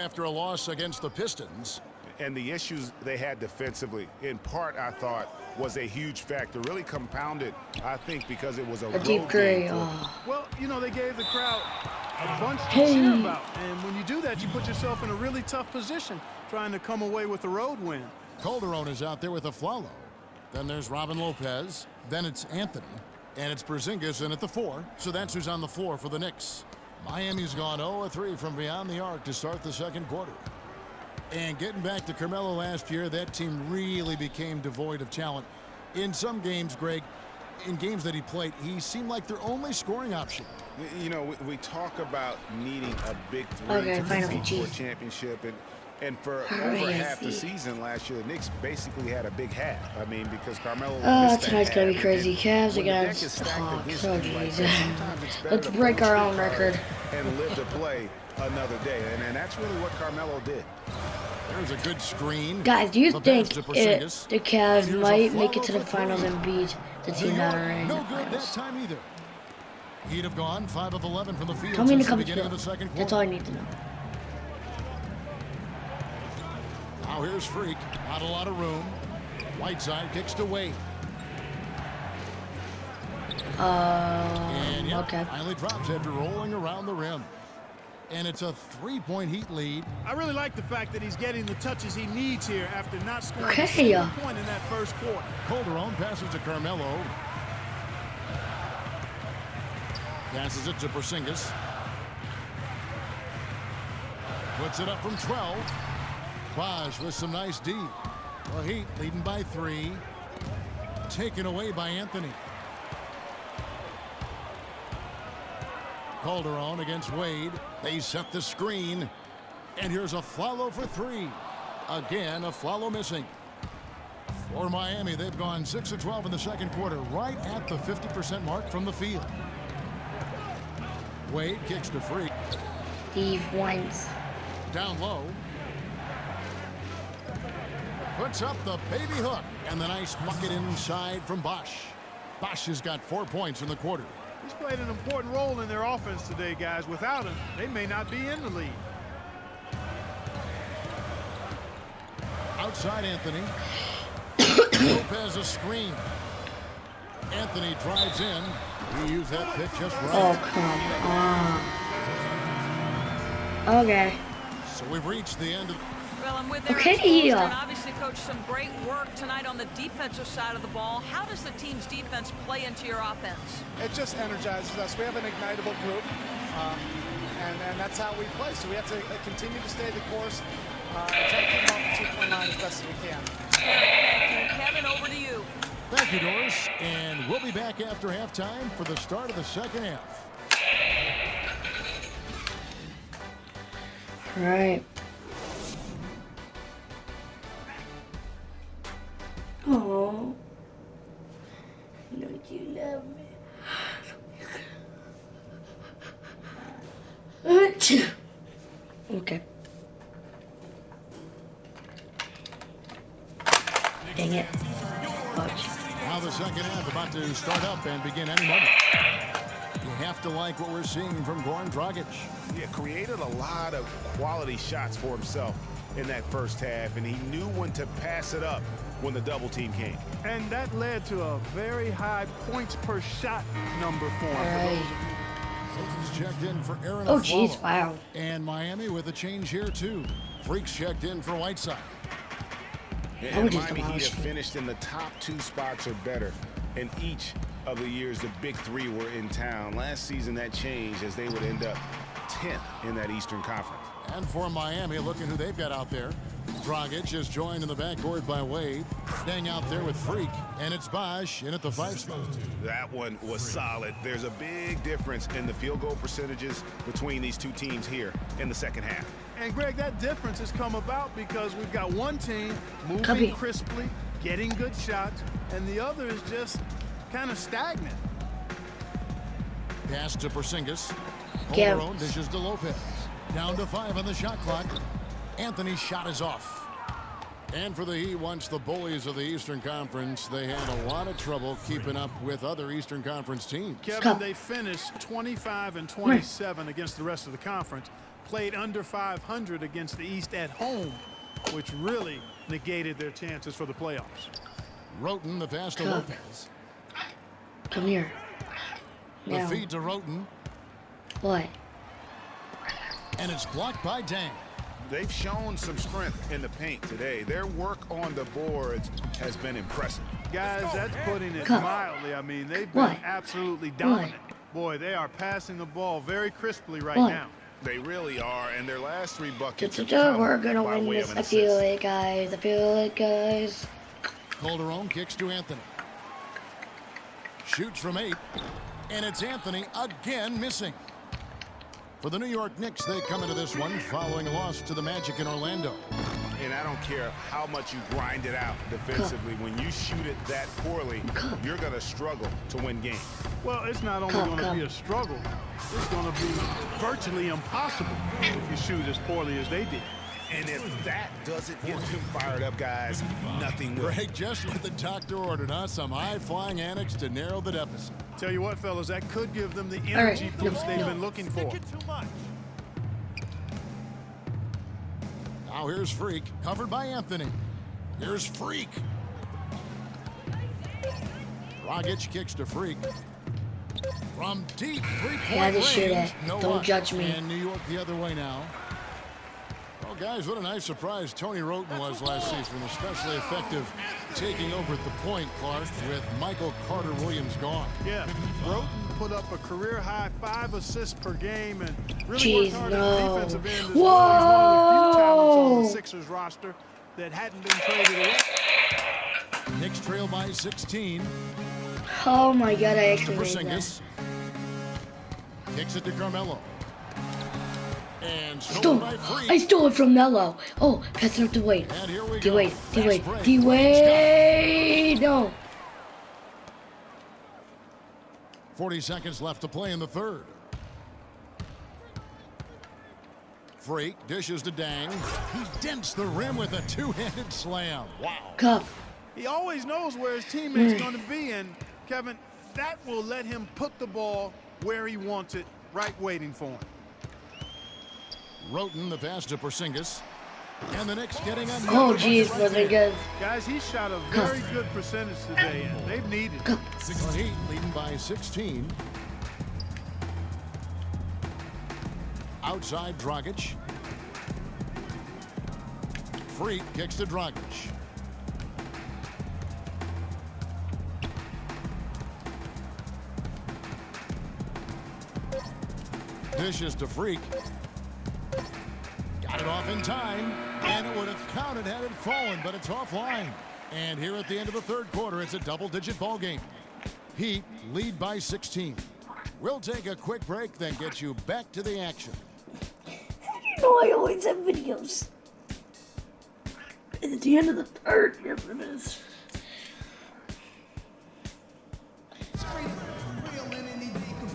After a loss against the Pistons. And the issues they had defensively, in part, I thought, was a huge factor. Really compounded, I think, because it was a deep gray. Well, you know, they gave the crowd a bunch to cheer about. And when you do that, you put yourself in a really tough position trying to come away with a road win. Calderon is out there with a Flalo. Then there's Robin Lopez. Then it's Anthony. And it's Porzingis in at the 4. So that's who's on the floor for the Knicks. Miami's gone 0-3 from beyond the arc to start the second quarter. And getting back to Carmelo last year, that team really became devoid of talent. In some games, Greg, in games that he played, he seemed like their only scoring option. You know, we talk about needing a big three to compete for a championship. And for over half the season last year, the Knicks basically had a big half. I mean, because Carmelo tonight's going to be crazy. Cavs against Hawks. Oh, jeez. Let's break our own record. And live to play another day. And that's really what Carmelo did. There's a good screen. Guys, do you think the Cavs might make it to the finals and beat the team that are in? No good that time either. He'd have gone 5 of 11 from the field Tell me since to the come beginning of the second quarter. That's all I need to know. Now here's Freak. Not a lot of room. Whiteside kicks to Wade. And okay. Finally drops after rolling around the rim. And it's a 3-point Heat lead. I really like the fact that he's getting the touches he needs here after not scoring a point in that first quarter. Calderon passes to Carmelo. Passes it to Porzingis. Puts it up from 12. Bosh with some nice D. The Heat leading by 3. Taken away by Anthony. Calderon against Wade. They set the screen. And here's a Flalo for 3. Again, a Flalo missing. For Miami, they've gone 6 of 12 in the second quarter, right at the 50% mark from the field. Wade kicks to Freak. Steve Wines. Down low. Puts up the baby hook. And the nice bucket inside from Bosh. Bosh has got 4 points in the quarter. He's played an important role in their offense today, guys. Without him, they may not be in the lead. Outside Anthony. Lopez a screen. Anthony drives in. He used that pitch just right. Oh, come on. Okay. So we've reached the end of... Well, and with their obviously, Coach, some great work tonight on the defensive side of the ball. How does the team's defense play into your offense? It just energizes us. We have an ignitable group, and that's how we play. So we have to continue to stay the course and try to keep them off the 2-point line as best as we can. Thank you. Kevin, over to you. Thank you, Doris. And we'll be back after halftime for the start of the second half. All right. Oh, don't you love me? Okay. Dang it. Watch. Now the second half about to start up and begin any moment. You have to like what we're seeing from Goran Dragic. Yeah, created a lot of quality shots for himself in that first half, and he knew when to pass it up when the double team came. And that led to a very high points per shot number for him. Right. Sixers checked in for Aaron. Oh, jeez, wow. And Miami with a change here, too. Freaks checked in for Whiteside. And Miami Heat have finished in the top 2 spots or better in each of the years the big 3 were in town. Last season that changed as they would end up 10th in that Eastern Conference. And for Miami, look at who they've got out there. Dragic is joined in the backcourt by Wade. Staying out there with Freak. And it's Bosh in at the 5 spot. That one was solid. There's a big difference in the field goal percentages between these two teams here in the second half. And, Greg, that difference has come about because we've got one team moving crisply, getting good shots, and the other is just kind of stagnant. Pass to Porzingis. Calderon dishes to Lopez. Down to 5 on the shot clock. Anthony's shot is off. And for the Heat, once the bullies of the Eastern Conference, they had a lot of trouble keeping up with other Eastern Conference teams. Kevin, they finished 25 and 27 against the rest of the conference. played under 500 against the East at home, which really negated their chances for the playoffs. Roten, the pass to Lopez. Come here. The Now. feed to Roten. What? And it's blocked by Dang. They've shown some strength in the paint today. Their work on the boards has been impressive. Guys, that's putting it Come. mildly. I mean, they've been What? absolutely dominant. Boy, they are passing the ball very crisply right What? now. They really are, and their last 3 buckets have We're come gonna by win way this. of an I feel assist. it, guys. I feel it, guys. Calderon kicks to Anthony. Shoots from 8. And it's Anthony again missing. For the New York Knicks, they come into this one following a loss to the Magic in Orlando. And I don't care how much you grind it out defensively. When you shoot it that poorly, you're going to struggle to win games. Well, it's not only going to be a struggle, it's going to be virtually impossible if you shoot as poorly as they did. And if that doesn't get them fired up, guys, nothing will. Greg, just what the doctor ordered, huh? Some high-flying antics to narrow the deficit. Tell you what, fellas, that could give them the energy boost they've been looking for. Now here's Freak, covered by Anthony. Here's Freak. Dragic kicks to Freak. From deep three-point range. No Don't luck. judge me. And New York the other way now. Well, guys, what a nice surprise Tony Roten was last season, especially effective taking over at the point, Clark, with Michael Carter-Williams gone. Yeah, Roten put up a career-high 5 assists per game and really worked hard at the defensive end. As well. He's one of the few talents on the Sixers roster that hadn't been traded away. Knicks trail by 16. Oh my God, I To actually made that. Porzingis. Kicks it to Carmelo. And stolen by Freak. I stole it from Melo. Oh, pass it up to Wade. And here we go. D-Wade, D-Wade, Fast break. D-Wade. No. 40 seconds left to play in the third. Freak dishes to Dang. He dents the rim with a two-handed slam. Wow. Cup. He always knows where his teammate's going to be, and Kevin, that will let him put the ball where he wants it, right waiting for him. Roten, the pass to Porzingis. And the Knicks getting another Oh, bucket jeez, right was there. it good? Guys, he shot a very good percentage today, and they've needed it. Heat leading by 16. Outside Dragic. Freak kicks to Dragic. Dishes to Freak. Got it off in time, and it would have counted had it fallen, but it's offline. And here at the end of the third quarter, it's a double-digit ball game. Heat lead by 16. We'll take a quick break, then get you back to the action. You know I always have videos. And at the end of the third, yes it is.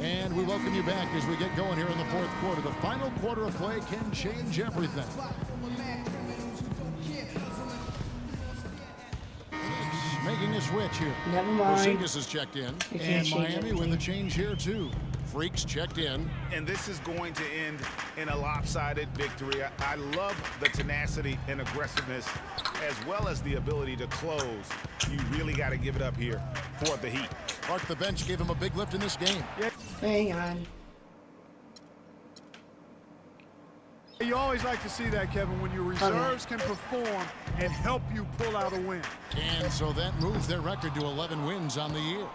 And we welcome you back as we get going here in the fourth quarter. The final quarter of play can change everything. Knicks making a switch here. Never mind. Porzingis is checked in. You can't And change Miami with everything. a change here, too. Freaks checked in. And this is going to end in a lopsided victory. I love the tenacity and aggressiveness as well as the ability to close. You really got to give it up here for the Heat. Clark, the bench gave him a big lift in this game. Hang on. You always like to see that, Kevin, when your reserves can perform and help you pull out a win. And so that moves their record to 11 wins on the year.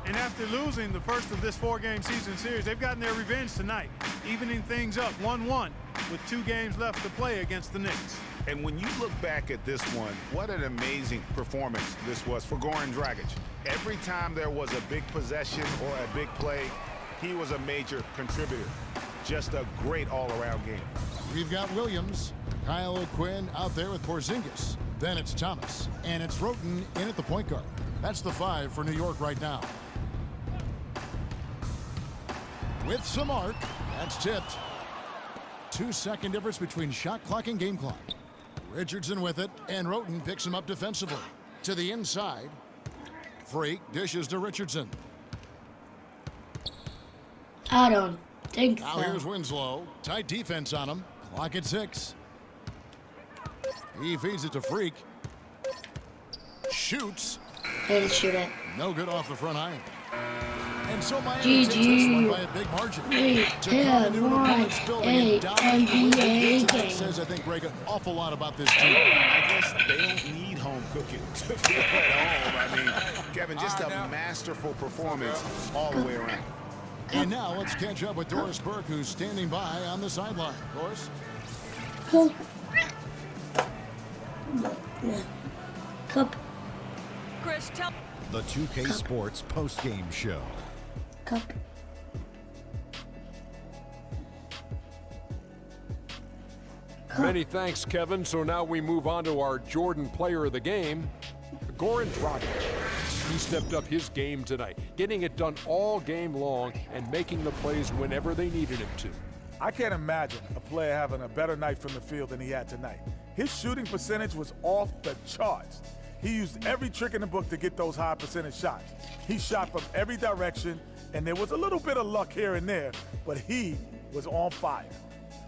And after losing the first of this 4-game season series, they've gotten their revenge tonight, evening things up 1-1 with 2 games left to play against the Knicks. And when you look back at this one, what an amazing performance this was for Goran Dragic. Every time there was a big possession or a big play, he was a major contributor. Just a great all-around game. We've got Williams, Kyle O'Quinn out there with Porzingis. Then it's Thomas, and it's Roten in at the point guard. That's the 5 for New York right now. With some arc, that's tipped. 2-second difference between shot clock and game clock. Richardson with it, and Roten picks him up defensively. To the inside, Freak dishes to Richardson. I don't think Now so. here's Winslow. Tight defense on him. Clock at 6. He feeds it to Freak. Shoots. Hey, let's shoot it. No good off the front iron. And so Miami takes this one by a big margin. 3, 2, 1, 8 NBA game. Says, I think, Greg, an awful lot about this team. I guess they don't need home cooking to feel at home. I mean, Kevin, just a masterful performance all the way around. And now let's catch up with Doris Burke, who's standing by on the sideline. Doris? Cup. Chris, tell The 2K Sports postgame show. Cup. Many thanks, Kevin. So now we move on to our Jordan player of the game, Goran Dragic. He stepped up his game tonight, getting it done all game long and making the plays whenever they needed him to. I can't imagine a player having a better night from the field than he had tonight. His shooting percentage was off the charts. He used every trick in the book to get those high percentage shots. He shot from every direction, and there was a little bit of luck here and there, but he was on fire.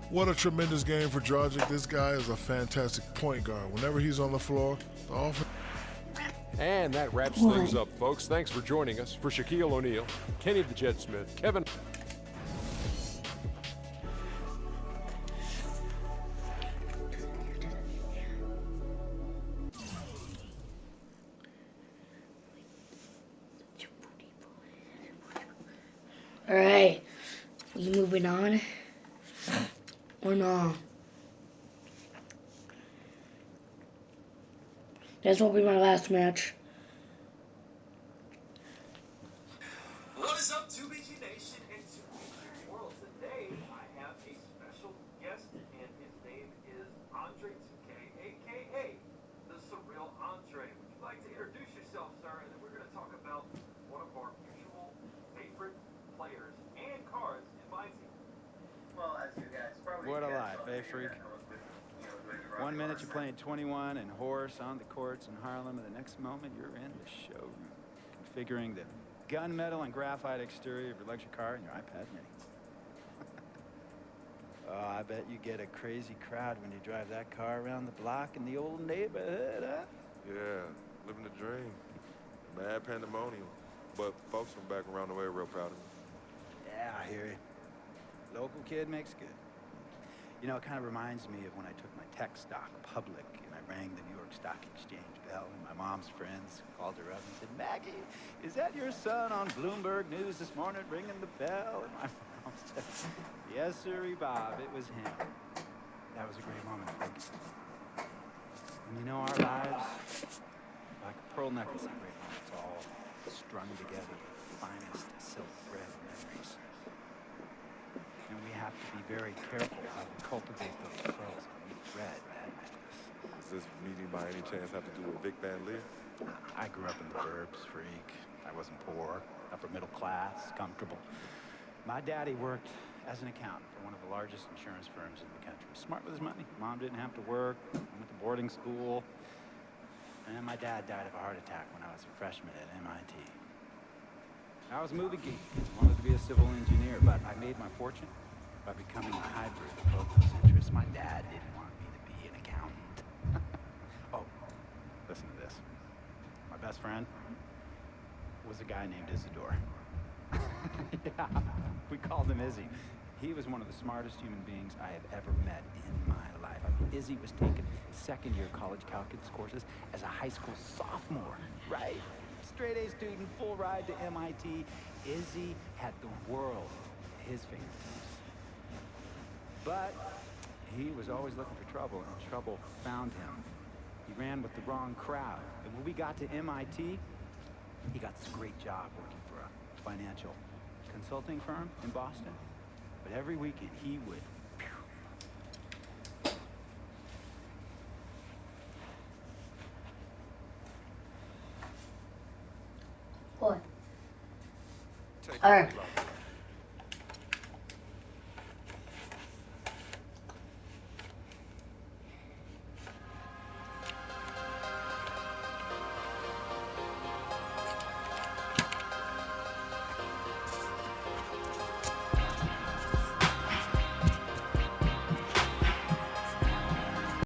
What a tremendous game for Dragic. This guy is a fantastic point guard. Whenever he's on the floor, the offense. And that wraps things up, folks. Thanks for joining us. For Shaquille O'Neal, Kenny the Jet Smith, Kevin. All right, we moving on or no? This will be my last match. What is up, 2BG Nation and 2BG World? Today, I have a special guest, and his name is Andre 2K, a.k.a. the Surreal Andre. Would you like to introduce yourself, sir? And then we're going to talk about one of our mutual favorite players and cards in my team. Well, as you guys probably what a life, eh, Freak? 1 minute you're playing 21 and horse on the courts in Harlem, and the next moment you're in the showroom, configuring the gunmetal and graphite exterior of your luxury car and your iPad mini. Oh, I bet you get a crazy crowd when you drive that car around the block in the old neighborhood, huh? Yeah, living the dream. Mad pandemonium. But folks from back around the way are real proud of me. Yeah, I hear you. Local kid makes good. You know, it kind of reminds me of when I took my tech stock public and I rang the New York Stock Exchange bell, and my mom's friends called her up and said, "Maggie, is that your son on Bloomberg News this morning ringing the bell?" And my mom said, "Yes, sirree, Bob, it was him." That was a great moment, Frank. And you know, our lives, like a pearl necklace of great moments, all strung together with the finest silk thread memories. And we have to be very careful how we cultivate those pearls and we thread that necklace. Does this meeting by any chance have to do with Vic Van Leer? I grew up in the burbs, Freak. I wasn't poor, upper middle class, comfortable. My daddy worked as an accountant for one of the largest insurance firms in the country. Smart with his money. Mom didn't have to work. I went to boarding school. And my dad died of a heart attack when I was a freshman at MIT. I was a movie geek, wanted to be a civil engineer, but I made my fortune by becoming a hybrid of both those interests. My dad didn't want me to be an accountant. Oh, listen to this. My best friend was a guy named Isidore. Yeah, we called him Izzy. He was one of the smartest human beings I have ever met in my life. I mean, Izzy was taking second-year college calculus courses as a high school sophomore, right? Straight A student, full ride to MIT. Izzy had the world at his fingertips. But he was always looking for trouble, and trouble found him. He ran with the wrong crowd. And when we got to MIT, he got this great job working for a financial consulting firm in Boston. But every weekend, he would... What? All right.